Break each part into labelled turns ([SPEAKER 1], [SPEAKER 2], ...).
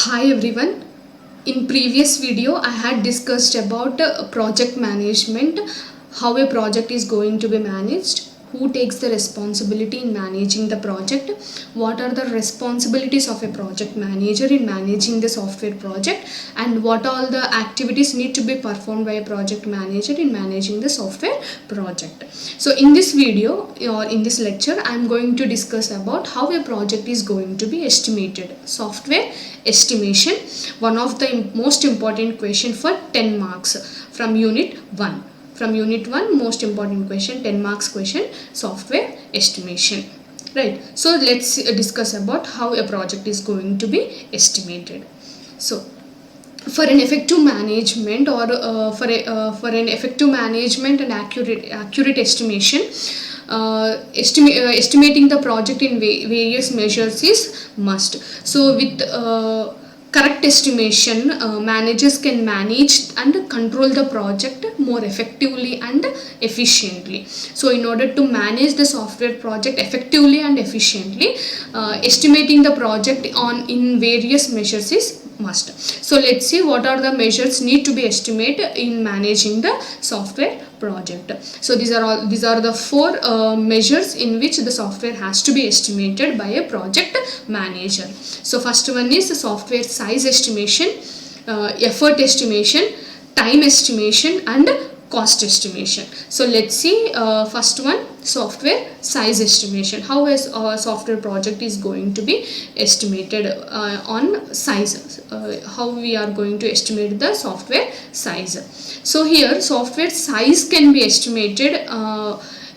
[SPEAKER 1] Hi everyone. In previous video I had discussed about project management, how a project is going to be managed, who takes the responsibility in managing the project, what are the responsibilities of a project manager in managing the software project, and what all the activities need to be performed by a project manager in managing the software project. So in this video or in this lecture I am going to discuss about how a project is going to be estimated. Software estimation, one of the most important question for 10 marks from unit 1. From unit 1, most important question, 10 marks question, software estimation. Right. So let's discuss about how a project is going to be estimated. So for an effective management or for an effective management and accurate estimation, estimating the project in various measures is must. So with correct estimation, managers can manage and control the project more effectively and efficiently. So in order to manage the software project effectively and efficiently, estimating the project in various measures is must. So let's see what are the measures need to be estimated in managing the software project. So these are the four measures in which the software has to be estimated by a project manager. So first one is software size estimation, effort estimation, time estimation, and cost estimation. So let's see first one, software size estimation. How a software project is going to be estimated on size. How we are going to estimate the software size. So here software size can be estimated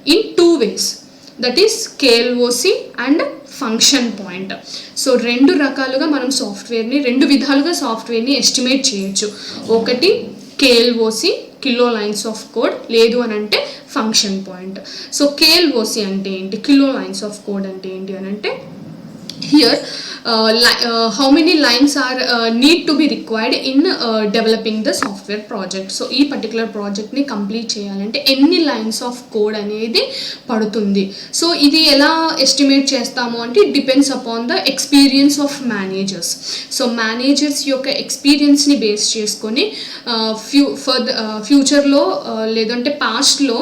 [SPEAKER 1] in two ways. That is KLOC and function point. So రెండు రకాలుగా మనం సాఫ్ట్వేర్ని రెండు విధాలుగా సాఫ్ట్వేర్ని estimate చేయొచ్చు. ఒకటి KLOC, kilo lines of code, లేదు అని అంటే ఫంక్షన్ పాయింట్. సో KLOC అంటే ఏంటి, కిలో లైన్స్ ఆఫ్ కోడ్ అంటే ఏంటి అని అంటే, here how many lines are need to be required in developing the software project. So ఈ పర్టికులర్ ప్రాజెక్ట్ని కంప్లీట్ చేయాలంటే ఎన్ని లైన్స్ ఆఫ్ కోడ్ అనేది పడుతుంది. సో ఇది ఎలా ఎస్టిమేట్ చేస్తాము అంటే it depends upon the experience of managers. So managers యొక్క ఎక్స్పీరియన్స్ని బేస్ చేసుకొని ఫ్యూచర్లో లేదంటే పాస్ట్లో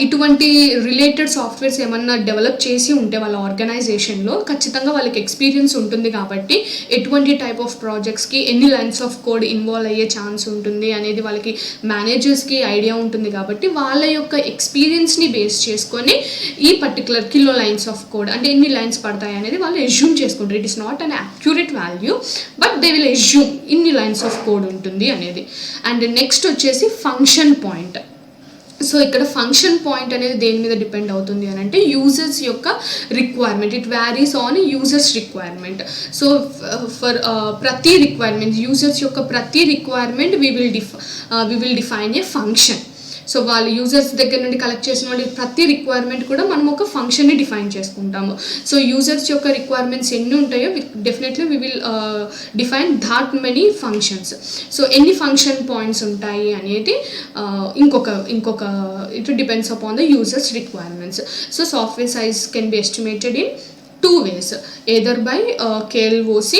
[SPEAKER 1] ఇటువంటి రిలేటెడ్ సాఫ్ట్వేర్స్ ఏమన్నా డెవలప్ చేసి ఉంటే వాళ్ళ ఆర్గనైజేషన్లో ఖచ్చితంగా వాళ్ళకి ఎక్స్పీరియన్స్ ఉంటుంది. కాబట్టి ఎటువంటి టైప్ ఆఫ్ ప్రాజెక్ట్స్కి ఎన్ని లైన్స్ ఆఫ్ కోడ్ ఇన్వాల్వ్ అయ్యే ఛాన్స్ ఉంటుంది అనేది వాళ్ళకి మేనేజర్స్కి ఐడియా ఉంటుంది. కాబట్టి వాళ్ళ యొక్క ఎక్స్పీరియన్స్ని బేస్ చేసుకొని ఈ particular kilo lines of code అంటే ఎన్ని లైన్స్ పడతాయి అనేది వాళ్ళు ఎజ్యూమ్ చేసుకుంటారు. It is not an accurate value, but they will assume ఇన్ని లైన్స్ ఆఫ్ కోడ్ ఉంటుంది అనేది. అండ్ నెక్స్ట్ వచ్చేసి ఫంక్షన్ పాయింట్. సో ఇక్కడ ఫంక్షన్ పాయింట్ అనేది దేని మీద డిపెండ్ అవుతుంది అని అంటే యూజర్స్ యొక్క requirement. It varies on users requirement. So for ప్రతి రిక్వైర్మెంట్, యూజర్స్ యొక్క ప్రతి requirement we will define a function. So వాళ్ళు యూజర్స్ దగ్గర నుండి కలెక్ట్ చేసిన వాళ్ళ ప్రతి రిక్వైర్మెంట్ కూడా మనం ఒక ఫంక్షన్ని డిఫైన్ చేసుకుంటాము. సో యూజర్స్ యొక్క రిక్వైర్మెంట్స్ ఎన్ని ఉంటాయో definitely we will define that many functions. So ఎన్ని ఫంక్షన్ పాయింట్స్ ఉంటాయి అనేది ఇంకొక it depends upon the users requirements. So software size can be estimated in two ways, either by KLOC,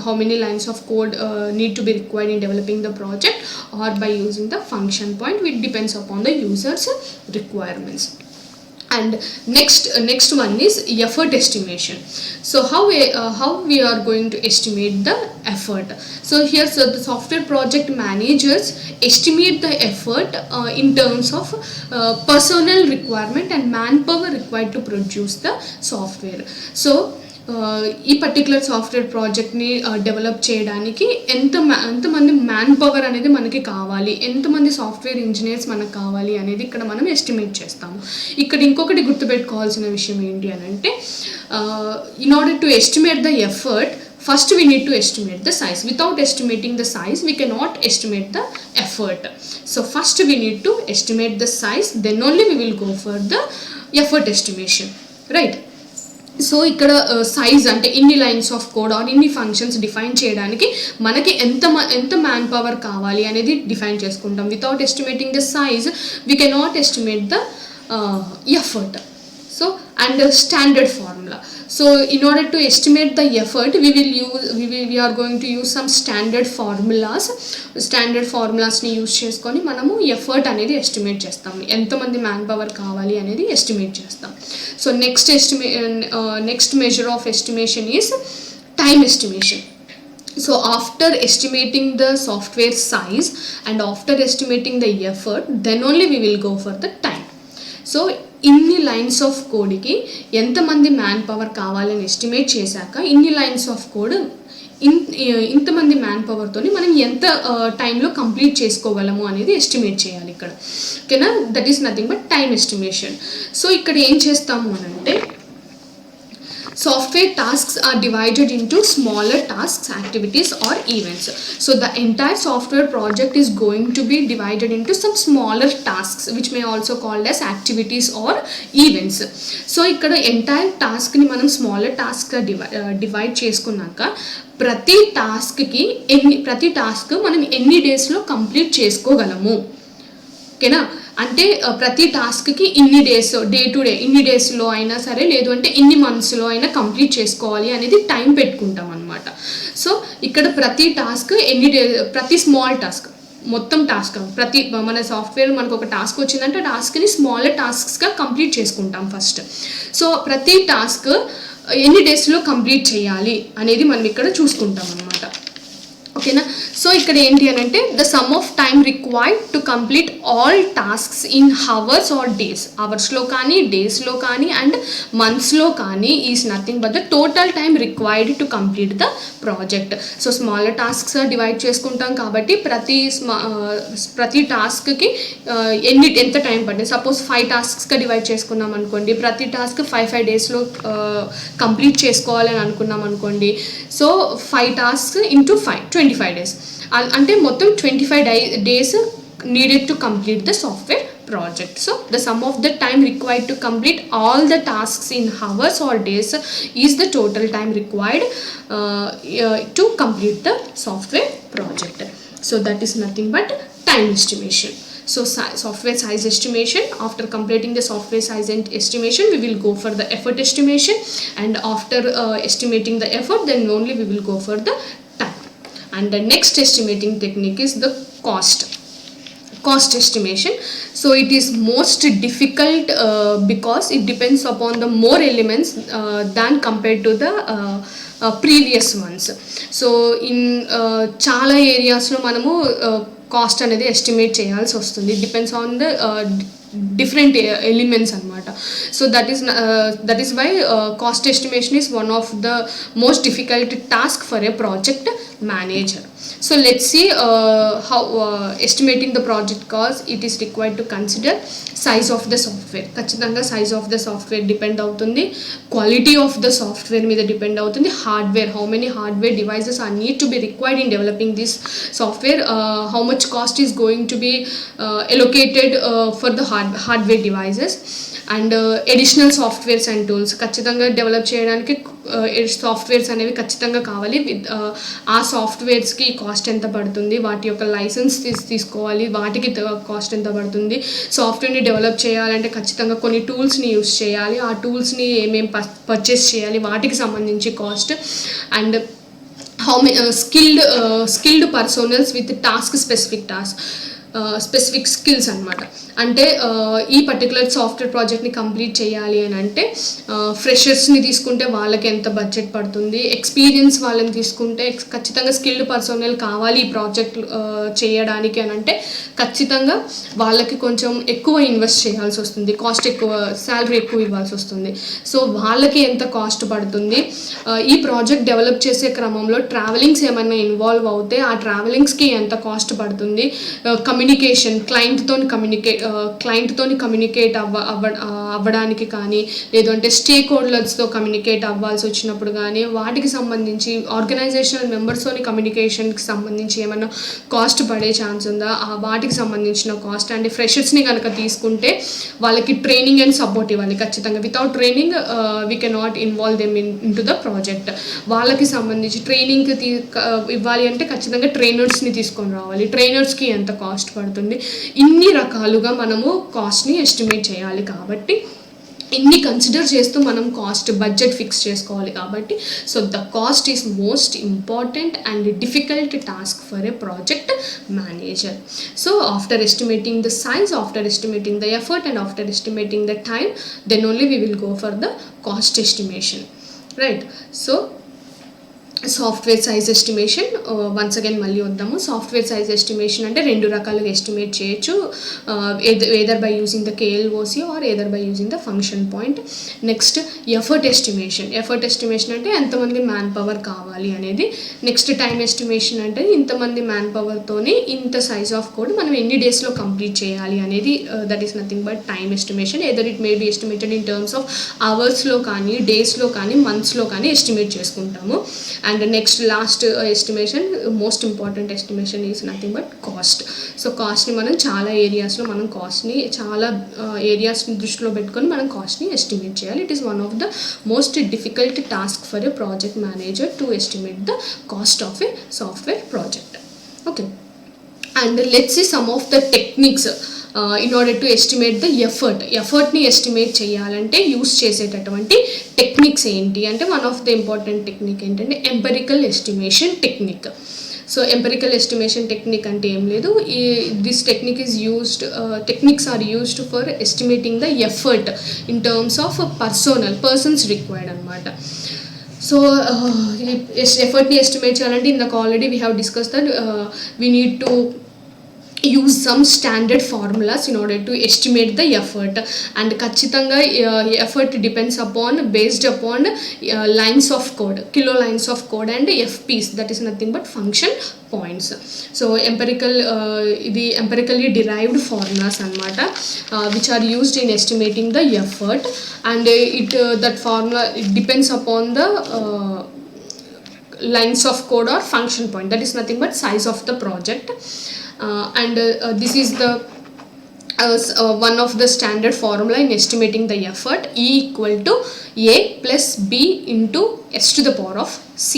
[SPEAKER 1] how many lines of code need to be required in developing the project, or by using the function point, which depends upon the user's requirements. And next one is effort estimation. So how we are going to estimate the effort. So here the software project managers estimate the effort in terms of personnel requirement and manpower required to produce the software. So ఈ particular software ప్రాజెక్ట్ని develop చేయడానికి ఎంతమంది man power అనేది మనకి కావాలి, ఎంతమంది software engineers మనకు కావాలి అనేది ఇక్కడ మనం ఎస్టిమేట్ చేస్తాము. ఇక్కడ ఇంకొకటి గుర్తుపెట్టుకోవాల్సిన విషయం ఏంటి అని అంటే, in order to estimate the effort, first we need to estimate the size. Without estimating the size we cannot estimate the effort. So first we need to estimate the size, then only we will go for the effort estimation, right? So ఇక్కడ size అంటే ఇన్ని lines of code are ఇన్ని functions define చేయడానికి మనకి ఎంత man power కావాలి అనేది define చేసుకుంటాం. Without estimating the size we cannot estimate the effort. So and standard formula. So in order to estimate the effort, we are going to use some standard formulas ని use చేసుకొని మనము effort అనేది estimate చేస్తాం, ఎంతమంది man power కావాలి అనేది estimate చేస్తాం. So next measure of estimation is time estimation. So after estimating the software size and after estimating the effort, then only we will go for the time. So ఇన్ని lines of కోడ్కి ఎంతమంది man power కావాలని estimate చేశాక ఇన్ని lines of code ఇంతమంది man పవర్తో మనం ఎంత టైంలో complete చేసుకోగలము అనేది ఎస్టిమేట్ చేయాలి ఇక్కడ. ఓకేనా, that is nothing but time estimation. So ఇక్కడ ఏం చేస్తాము అనంటే software tasks are divided into smaller tasks, activities or events. So the entire software project is going to be divided into some smaller tasks which may also called as activities or events. So ikkada entire task ni manam smaller task ga divide చేసుకున్నాక ప్రతి task మనం ఎన్ని డేస్లో complete చేసుకోగలము. ఓకేనా, అంటే ప్రతి టాస్క్కి ఇన్ని days, day to day ఇన్ని డేస్లో అయినా సరే, లేదు అంటే ఇన్ని మంత్స్లో అయినా కంప్లీట్ చేసుకోవాలి అనేది టైం పెట్టుకుంటాం అనమాట. సో ఇక్కడ ప్రతి టాస్క్ ప్రతి స్మాల్ టాస్క్, మొత్తం టాస్క్ మన సాఫ్ట్వేర్ మనకు ఒక టాస్క్ వచ్చిందంటే టాస్క్ని స్మాల్ టాస్క్స్గా కంప్లీట్ చేసుకుంటాం ఫస్ట్. సో ప్రతి టాస్క్ ఎన్ని డేస్లో కంప్లీట్ చేయాలి అనేది మనం ఇక్కడ చూసుకుంటాం అనమాట. ఓకేనా, సో ఇక్కడ ఏంటి అని అంటే the sum of time required to complete all tasks in hours or days, అవర్స్లో కానీ డేస్లో కానీ అండ్ మంత్స్లో కానీ is nothing but the total time required to complete the project. So smaller tasks divide చేసుకుంటాం కాబట్టి ప్రతి టాస్క్కి ఎంత టైం పడుతుంది. సపోజ్ 5 టాస్క్స్గా డివైడ్ చేసుకున్నాం అనుకోండి, ప్రతి టాస్క్ 5 డేస్లో కంప్లీట్ చేసుకోవాలని అనుకున్నాం అనుకోండి. సో 5 టాస్క్స్ ఇంటూ 5 25 days, అంటే మొత్తం 25 days needed to complete the software project. So the sum of the time required to complete all the tasks in hours or days is the total time required to complete the software project. So that is nothing but time estimation. So software size estimation, after completing the software size estimation we will go for the effort estimation, and after estimating the effort then only we will go for the time. And the next estimating technique is the cost estimation. So it is most difficult because it depends upon the more elements than compared to the previous ones. So in చాలా ఏరియాస్లో మనము cost అనేది estimate చేయాల్సి వస్తుంది. It depends on the different elements anamata. So that is why cost estimation is one of the most difficult task for a project manager. So let's see how estimating the project cost. It is required to consider size of the software. ఖచ్చితంగా size of the software depend అవుతుంది, quality of the software మీద depend అవుతుంది, hardware, how many hardware devices are need to be required in developing this software, how much cost is going to be allocated for the hardware devices, and additional softwares and tools. ఖచ్చితంగా develop చేయడానికి softwares అనేవి ఖచ్చితంగా కావాలి. ఆ సాఫ్ట్వేర్స్కి cost ఎంత పడుతుంది, వాటి యొక్క లైసెన్స్ తీసుకోవాలి, వాటికి కాస్ట్ ఎంత పడుతుంది. సాఫ్ట్వేర్ని డెవలప్ చేయాలంటే ఖచ్చితంగా కొన్ని టూల్స్ని యూస్ చేయాలి, ఆ టూల్స్ని ఏమేమి పర్చేస్ చేయాలి, వాటికి సంబంధించి cost. And how many skilled personals with specific skills అనమాట. అంటే ఈ పర్టికులర్ సాఫ్ట్వేర్ ప్రాజెక్ట్ని కంప్లీట్ చేయాలి అని అంటే ఫ్రెషర్స్ని తీసుకుంటే వాళ్ళకి ఎంత బడ్జెట్ పడుతుంది, ఎక్స్పీరియన్స్ వాళ్ళని తీసుకుంటే ఖచ్చితంగా స్కిల్డ్ పర్సనల్ కావాలి ఈ ప్రాజెక్ట్ చేయడానికి అని అంటే ఖచ్చితంగా వాళ్ళకి కొంచెం ఎక్కువ ఇన్వెస్ట్ చేయాల్సి వస్తుంది, కాస్ట్ ఎక్కువ, శాలరీ ఎక్కువ ఇవ్వాల్సి వస్తుంది. సో వాళ్ళకి ఎంత కాస్ట్ పడుతుంది, ఈ ప్రాజెక్ట్ డెవలప్ చేసే క్రమంలో ట్రావెలింగ్స్ ఏమైనా ఇన్వాల్వ్ అవుతే ఆ ట్రావెలింగ్స్కి ఎంత కాస్ట్ పడుతుంది, కమ్యూనికేషన్ క్లయింట్తో కమ్యూనికేట్ అవ్వడానికి కానీ, లేదంటే స్టేక్ హోల్డర్స్తో కమ్యూనికేట్ అవ్వాల్సి వచ్చినప్పుడు కానీ, వాటికి సంబంధించి ఆర్గనైజేషనల్ మెంబర్స్తో కమ్యూనికేషన్కి సంబంధించి ఏమైనా కాస్ట్ పడే ఛాన్స్ ఉందా, వాటికి సంబంధించిన కాస్ట్. అండ్ ఫ్రెషర్స్ని కనుక తీసుకుంటే వాళ్ళకి ట్రైనింగ్ అండ్ సపోర్ట్ ఇవ్వాలి ఖచ్చితంగా. Without training we cannot involve them in to the project. వాళ్ళకి సంబంధించి ట్రైనింగ్ ఇవ్వాలి అంటే ఖచ్చితంగా ట్రైనర్స్ని తీసుకొని రావాలి, ట్రైనర్స్కి ఎంత కాస్ట్ పడుతుంది, ఇన్ని రకాలుగా మనము కాస్ట్ని ఎస్టిమేట్ చేయాలి. కాబట్టి ఇన్ని కన్సిడర్ చేస్తూ మనం కాస్ట్ బడ్జెట్ ఫిక్స్ చేసుకోవాలి కాబట్టి so the cost is most important and difficult task for a project manager. So after estimating the size, after estimating the effort and after estimating the time, then only we will go for the cost estimation, right. So software size estimation once again మళ్ళీ వద్దాము. Software size estimation అంటే రెండు రకాలుగా estimate చేయొచ్చు, either by using the KLOC or either by using the function point. Next effort estimation. Effort estimation అంటే ఎంతమంది man power కావాలి అనేది. నెక్స్ట్ టైం ఎస్టిమేషన్ అంటే ఇంతమంది మ్యాన్ పవర్తోని ఇంత సైజ్ ఆఫ్ కోడ్ మనం ఎన్ని డేస్లో కంప్లీట్ చేయాలి అనేది. That is nothing but time estimation. Either it may be estimated in terms of అవర్స్లో కానీ, డేస్లో కానీ, మంత్స్లో కానీ ఎస్టిమేట్ చేసుకుంటాము. And next last estimation, most important estimation is nothing but cost. So కాస్ట్ని మనం చాలా ఏరియాస్లో మనం కాస్ట్ని చాలా ఏరియాస్ని దృష్టిలో పెట్టుకొని మనం కాస్ట్ని ఎస్టిమేట్ చేయాలి. It is one of the most difficult task for a project manager to estimate the cost of a software project. Okay, and let's see some of the techniques in order to estimate the ఎఫర్ట్ని estimate చేయాలంటే use చేసేటటువంటి techniques ఏంటి అంటే, one of the important technique ఏంటంటే empirical estimation technique. So empirical estimation technique అంటే ఏం లేదు, this technique is used, techniques are used for estimating the effort in terms of persons required అనమాట. So ఎఫర్ట్ని estimate చేయాలంటే ఇందాక already we have discuss that we need to use some standard formulas in order to estimate the effort, and ఖచ్చితంగా effort depends upon based upon lines of code, kilo lines of code and FPs, that is nothing but function points. So ఇది empirically derived formulas అన్నమాట, which are used in estimating the effort, and that formula it depends upon the lines of code or function point, that is nothing but size of the project. And this is the one of the standard formula in estimating the effort, E equal to A plus B into S to the power of C,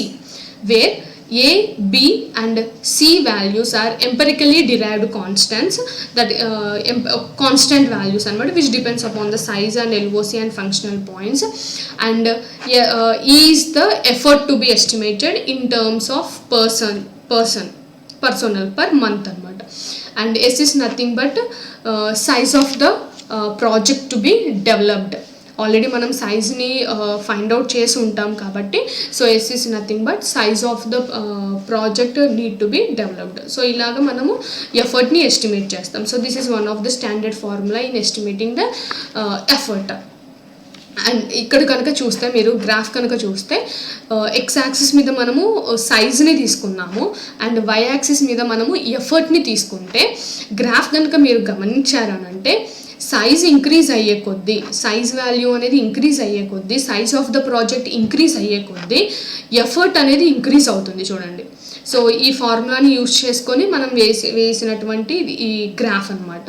[SPEAKER 1] where A, B and C values are empirically derived constants, that constant values and which depends upon the size and LOC and functional points, and E is the effort to be estimated in terms of personnel per month అనమాట. And S is nothing but size of the project to be developed. Already మనం సైజ్ని find out చేసి ఉంటాం కాబట్టి so S is nothing but size of the project need to be developed. So ఇలాగ మనము ఎఫర్ట్ని estimate చేస్తాం. So this is one of the standard formula in estimating the effort. And ఇక్కడ కనుక చూస్తే మీరు గ్రాఫ్ కనుక చూస్తే ఎక్స్ యాక్సిస్ మీద మనము సైజ్ని తీసుకున్నాము అండ్ వై యాక్సిస్ మీద మనము ఎఫర్ట్ని తీసుకుంటే గ్రాఫ్ కనుక మీరు గమనించారనంటే సైజ్ ఇంక్రీజ్ అయ్యే కొద్దీ, సైజ్ వాల్యూ అనేది ఇంక్రీజ్ అయ్యే కొద్దీ, size of the project increase అయ్యే కొద్దీ ఎఫర్ట్ అనేది ఇంక్రీజ్ అవుతుంది చూడండి. సో ఈ ఫార్ములాని యూజ్ చేసుకొని మనం వేసినటువంటి ఈ గ్రాఫ్ అనమాట.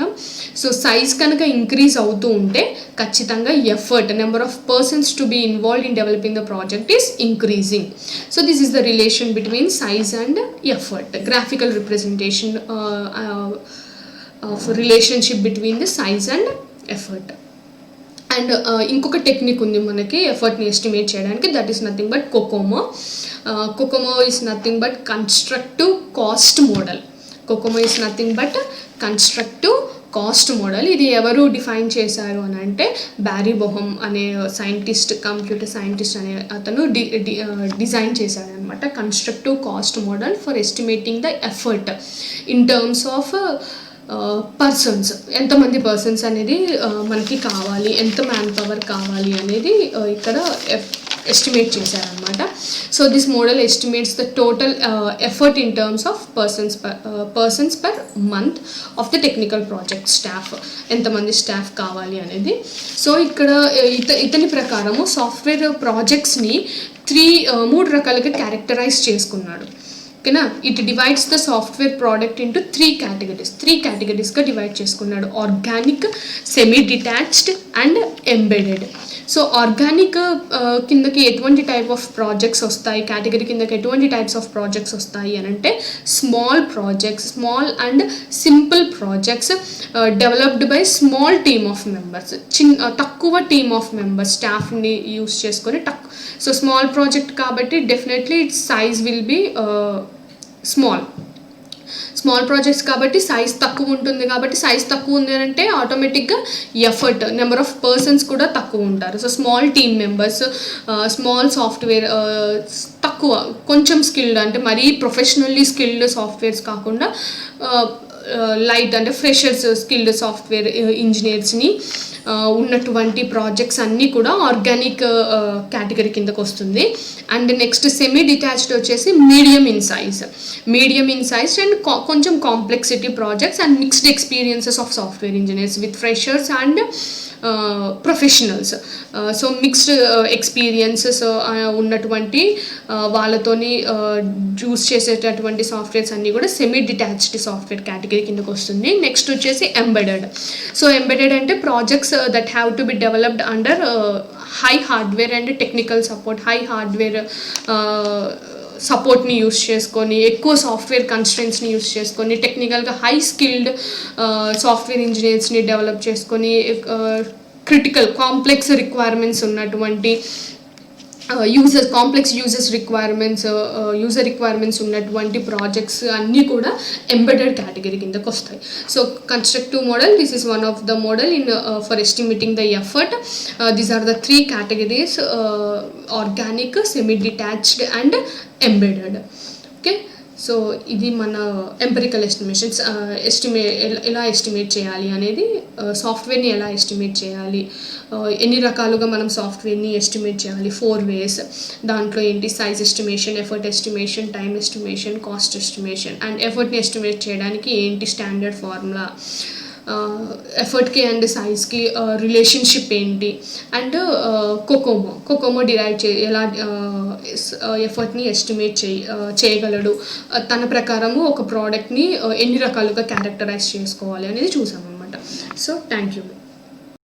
[SPEAKER 1] సో సైజ్ కనుక ఇంక్రీజ్ అవుతూ ఉంటే ఖచ్చితంగా effort, number of persons to be involved in developing the project is increasing. So this is the relation between size and effort, graphical representation of relationship between the size and effort. And ఇంకొక technique ఉంది మనకి ఎఫర్ట్ని estimate చేయడానికి, that is nothing but COCOMO. COCOMO is nothing but constructive cost model. COCOMO is nothing but constructive cost model. ఇది ఎవరు define చేశారు అని అంటే బ్యారీ బొహమ్ అనే సైంటిస్ట్, కంప్యూటర్ సైంటిస్ట్ అనే అతను డిజైన్ చేశాడనమాట. Constructive cost model for estimating the effort in terms of persons, ఎంతమంది పర్సన్స్ అనేది మనకి కావాలి, ఎంత మ్యాన్ పవర్ కావాలి అనేది ఇక్కడ ఎస్టిమేట్ చేశారనమాట. So this model estimates the total effort in terms of persons per month of the technical project staff, ఎంతమంది స్టాఫ్ కావాలి అనేది. సో ఇక్కడ ఇతని ప్రకారము సాఫ్ట్వేర్ ప్రాజెక్ట్స్ని మూడు రకాలుగా క్యారెక్టరైజ్ చేసుకున్నాడు. ఓకేనా, it divides the software product into three కేటగిరీస్గా డివైడ్ చేసుకున్నాడు. Organic, semi detached and embedded. So organic కిందకి ఎటువంటి టైప్ ఆఫ్ ప్రాజెక్ట్స్ వస్తాయి, కేటగిరీ కిందకి ఎటువంటి టైప్స్ ఆఫ్ ప్రాజెక్ట్స్ వస్తాయి అని అంటే small projects, small and simple projects developed by small team of members, తక్కువ టీమ్ ఆఫ్ మెంబర్స్ స్టాఫ్ని యూస్ చేసుకొని సో స్మాల్ ప్రాజెక్ట్ కాబట్టి definitely its size will be small projects కాబట్టి సైజ్ తక్కువ ఉంటుంది. కాబట్టి సైజ్ తక్కువ ఉంది అంటే ఆటోమేటిక్గా ఎఫర్ట్, నెంబర్ ఆఫ్ పర్సన్స్ కూడా తక్కువ ఉంటారు. So small team members, small software, తక్కువ కొంచెం స్కిల్డ్ అంటే మరీ ప్రొఫెషనల్లీ స్కిల్డ్ సాఫ్ట్వేర్స్ కాకుండా లైట్ అంటే ఫ్రెషర్స్ స్కిల్డ్ సాఫ్ట్వేర్ ఇంజనీర్స్ని ఉన్నటువంటి ప్రాజెక్ట్స్ అన్నీ కూడా ఆర్గానిక్ కేటగిరీ కిందకు వస్తుంది. అండ్ నెక్స్ట్ సెమీ డిటాచ్డ్ వచ్చేసి మీడియం ఇన్ సైజ్ అండ్ కొంచెం complexity projects and mixed experiences of software engineers with freshers and professionals. So mixed experiences ఉన్నటువంటి వాళ్ళతోని యూస్ చేసేటటువంటి సాఫ్ట్వేర్స్ అన్నీ కూడా సెమీ డిటాచ్డ్ సాఫ్ట్వేర్ కేటగిరీ కిందకు వస్తుంది. నెక్స్ట్ వచ్చేసి ఎంబెడెడ్. సో ఎంబెడెడ్ అంటే projects that have to be developed under high hardware and technical support, high hardware సపోర్ట్ని యూస్ చేసుకొని, ఎక్కువ సాఫ్ట్వేర్ కన్స్ట్రెంట్స్ని యూస్ చేసుకొని, టెక్నికల్గా హై స్కిల్డ్ సాఫ్ట్వేర్ ఇంజనీర్స్ని డెవలప్ చేసుకొని, క్రిటికల్ కాంప్లెక్స్ రిక్వైర్మెంట్స్ ఉన్నటువంటి యూజర్ రిక్వైర్మెంట్స్ ఉన్నటువంటి ప్రాజెక్ట్స్ అన్నీ కూడా ఎంబెడెడ్ కేటగిరీ కిందకు వస్తాయి. So constructive model, this is one of the model in for estimating the effort. These are the 3 categories: organic, semi detached and embedded. Okay, so ఇది మన empirical estimations. ఎలా estimate చేయాలి అనేది, సాఫ్ట్వేర్ని ఎలా ఎస్టిమేట్ చేయాలి, ఎన్ని రకాలుగా మనం సాఫ్ట్వేర్ని ఎస్టిమేట్ చేయాలి, 4 ways. దాంట్లో ఏంటి, size estimation, effort estimation, time estimation, cost estimation. And ఎఫర్ట్ని ఎస్టిమేట్ చేయడానికి ఏంటి స్టాండర్డ్ ఫార్ములా, ఎఫర్ట్కి అండ్ సైజ్కి రిలేషన్షిప్ ఏంటి, అండ్ కోకోమో డిరైవ్ ఎలా ఎఫర్ట్ని ఎస్టిమేట్ చేయగలడు, తన ప్రకారము ఒక ప్రోడక్ట్ని ఎన్ని రకాలుగా క్యారెక్టరైజ్ చేసుకోవాలి అనేది చూసామన్నమాట. So thank you.